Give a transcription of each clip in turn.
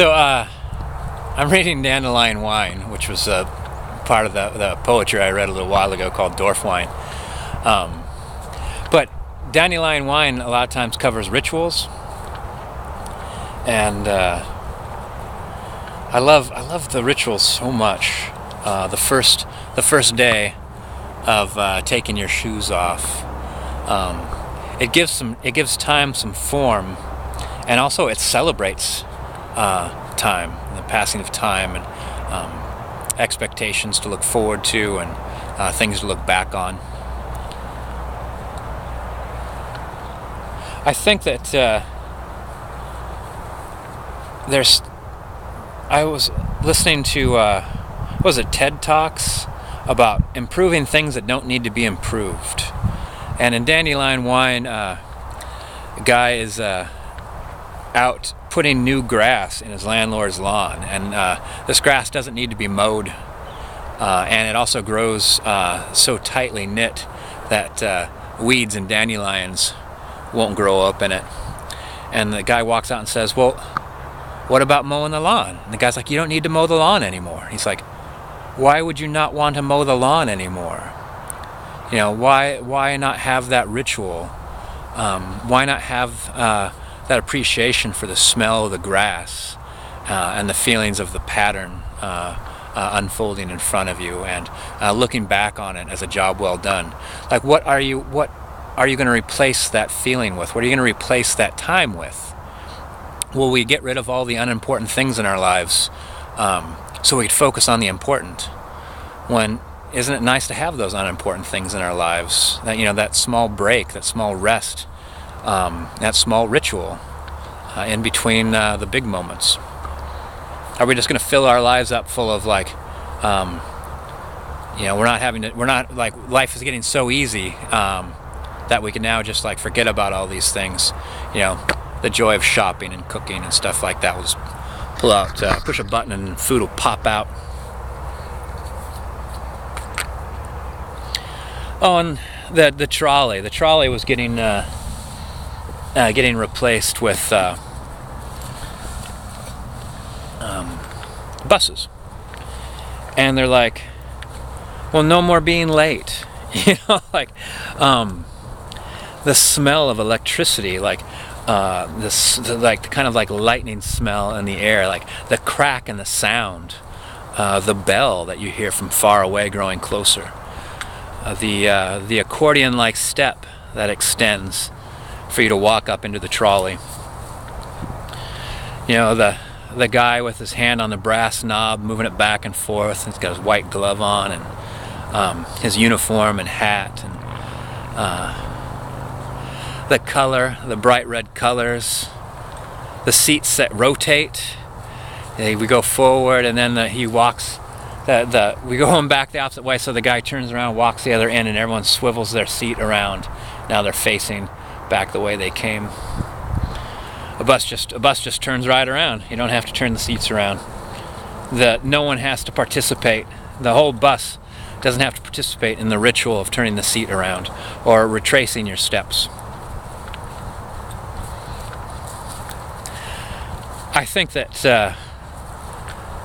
So I'm reading Dandelion Wine, which was part of the poetry I read a little while ago called Dwarf Wine. But Dandelion Wine a lot of times covers rituals, and I love the rituals so much. The first day of taking your shoes off, it gives time some form, and also it celebrates time, the passing of time, and expectations to look forward to, and things to look back on. I think that I was listening to was it TED Talks about improving things that don't need to be improved, and in Dandelion Wine, a guy is out putting new grass in his landlord's lawn, and this grass doesn't need to be mowed, and it also grows so tightly knit that weeds and dandelions won't grow up in it. And the guy walks out and says, well, what about mowing the lawn? And the guy's like, you don't need to mow the lawn anymore. He's like, why would you not want to mow the lawn anymore? You know, why not have that ritual? Why not have that appreciation for the smell of the grass and the feelings of the pattern unfolding in front of you, and looking back on it as a job well done? Like, what are you going to replace that feeling with? What are you going to replace that time with? Will we get rid of all the unimportant things in our lives so we could focus on the important? When isn't it nice to have those unimportant things in our lives? That, you know, that small break, that small rest, that small ritual in between the big moments. Are we just going to fill our lives up full of, like, you know, we're not like, life is getting so easy that we can now just, like, forget about all these things. You know, the joy of shopping and cooking and stuff like that. We'll just pull out, push a button, and food will pop out. Oh, and the trolley was getting replaced with buses, and they're like, well, no more being late. You know, like, the smell of electricity, like like kind of like lightning smell in the air, like the crack and the sound, the bell that you hear from far away growing closer, the accordion-like step that extends for you to walk up into the trolley. You know, the guy with his hand on the brass knob, moving it back and forth. He's got his white glove on, and his uniform and hat, and the color, the bright red colors, the seats that rotate. We go forward, and then he walks. We go on back the opposite way, so the guy turns around, walks the other end, and everyone swivels their seat around. Now they're facing back the way they came. A bus just turns right around. You don't have to turn the seats around. No one has to participate. The whole bus doesn't have to participate in the ritual of turning the seat around or retracing your steps. I think that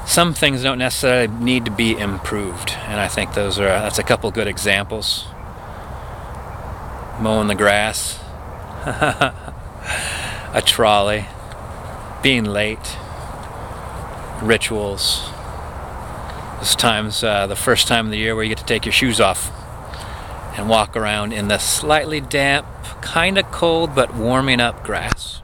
some things don't necessarily need to be improved, and I think that's a couple good examples. Mowing the grass, a trolley, being late, rituals. This time's the first time of the year where you get to take your shoes off and walk around in the slightly damp, kind of cold but warming up grass.